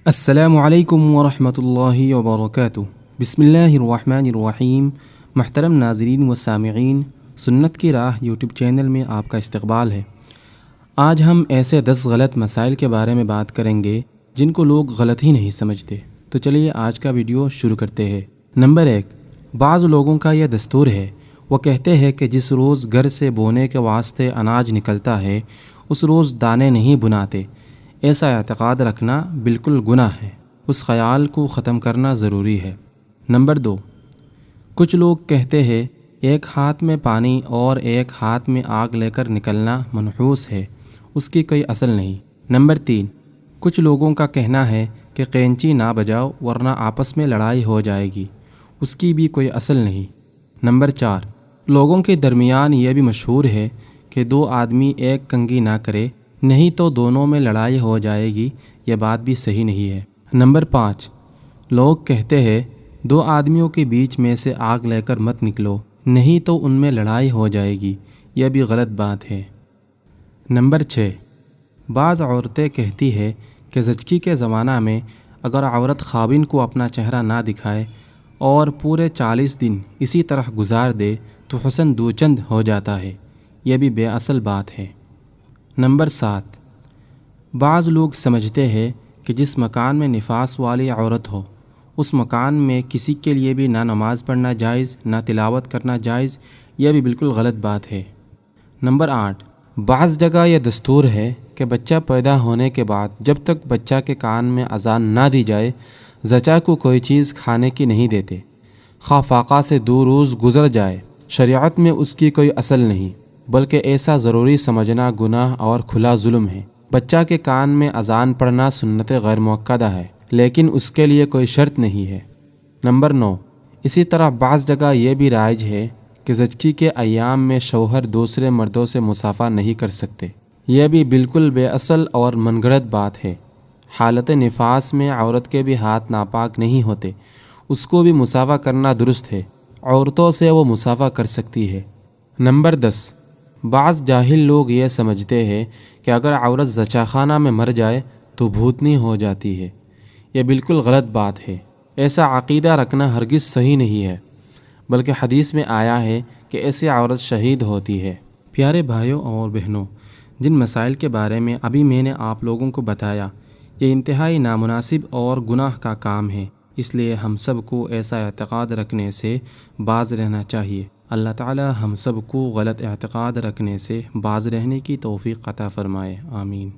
السلام علیکم ورحمۃ اللہ وبرکاتہ۔ بسم اللہ الرحمن الرحیم۔ محترم ناظرین و سامعین، سنت کی راہ یوٹیوب چینل میں آپ کا استقبال ہے۔ آج ہم ایسے 10 غلط مسائل کے بارے میں بات کریں گے جن کو لوگ غلط ہی نہیں سمجھتے۔ تو چلیے آج کا ویڈیو شروع کرتے ہیں۔ نمبر 1، بعض لوگوں کا یہ دستور ہے، وہ کہتے ہیں کہ جس روز گھر سے بونے کے واسطے اناج نکلتا ہے اس روز دانے نہیں بناتے۔ ایسا اعتقاد رکھنا بالکل گناہ ہے، اس خیال کو ختم کرنا ضروری ہے۔ نمبر 2، کچھ لوگ کہتے ہیں ایک ہاتھ میں پانی اور ایک ہاتھ میں آگ لے کر نکلنا منحوس ہے، اس کی کوئی اصل نہیں۔ نمبر 3، کچھ لوگوں کا کہنا ہے کہ قینچی نہ بجاؤ ورنہ آپس میں لڑائی ہو جائے گی، اس کی بھی کوئی اصل نہیں۔ نمبر 4، لوگوں کے درمیان یہ بھی مشہور ہے کہ 2 آدمی ایک کنگھی نہ کرے، نہیں تو دونوں میں لڑائی ہو جائے گی، یہ بات بھی صحیح نہیں ہے۔ نمبر 5، لوگ کہتے ہیں 2 آدمیوں کے بیچ میں سے آگ لے کر مت نکلو، نہیں تو ان میں لڑائی ہو جائے گی، یہ بھی غلط بات ہے۔ نمبر 6، بعض عورتیں کہتی ہے کہ زچگی کے زمانہ میں اگر عورت خاوند کو اپنا چہرہ نہ دکھائے اور پورے 40 دن اسی طرح گزار دے تو حسن دوچند ہو جاتا ہے، یہ بھی بے اصل بات ہے۔ نمبر 7، بعض لوگ سمجھتے ہیں کہ جس مکان میں نفاس والی عورت ہو اس مکان میں کسی کے لیے بھی نہ نماز پڑھنا جائز نہ تلاوت کرنا جائز، یہ بھی بالکل غلط بات ہے۔ نمبر 8، بعض جگہ یہ دستور ہے کہ بچہ پیدا ہونے کے بعد جب تک بچہ کے کان میں اذان نہ دی جائے زچہ کو کوئی چیز کھانے کی نہیں دیتے، خواہ فاقہ سے 2 روز گزر جائے، شریعت میں اس کی کوئی اصل نہیں، بلکہ ایسا ضروری سمجھنا گناہ اور کھلا ظلم ہے۔ بچہ کے کان میں اذان پڑھنا سنت غیر مؤکدہ ہے، لیکن اس کے لیے کوئی شرط نہیں ہے۔ نمبر 9، اسی طرح بعض جگہ یہ بھی رائج ہے کہ زچگی کے ایام میں شوہر دوسرے مردوں سے مصافحہ نہیں کر سکتے، یہ بھی بالکل بے اصل اور من گھڑت بات ہے۔ حالت نفاس میں عورت کے بھی ہاتھ ناپاک نہیں ہوتے، اس کو بھی مصافحہ کرنا درست ہے، عورتوں سے وہ مصافحہ کر سکتی ہے۔ نمبر 10، بعض جاہل لوگ یہ سمجھتے ہیں کہ اگر عورت زچاخانہ میں مر جائے تو بھوتنی ہو جاتی ہے، یہ بالکل غلط بات ہے۔ ایسا عقیدہ رکھنا ہرگز صحیح نہیں ہے، بلکہ حدیث میں آیا ہے کہ ایسی عورت شہید ہوتی ہے۔ پیارے بھائیوں اور بہنوں، جن مسائل کے بارے میں ابھی میں نے آپ لوگوں کو بتایا یہ انتہائی نامناسب اور گناہ کا کام ہے، اس لیے ہم سب کو ایسا اعتقاد رکھنے سے باز رہنا چاہیے۔ اللہ تعالی ہم سب کو غلط اعتقاد رکھنے سے باز رہنے کی توفیق عطا فرمائے، آمین۔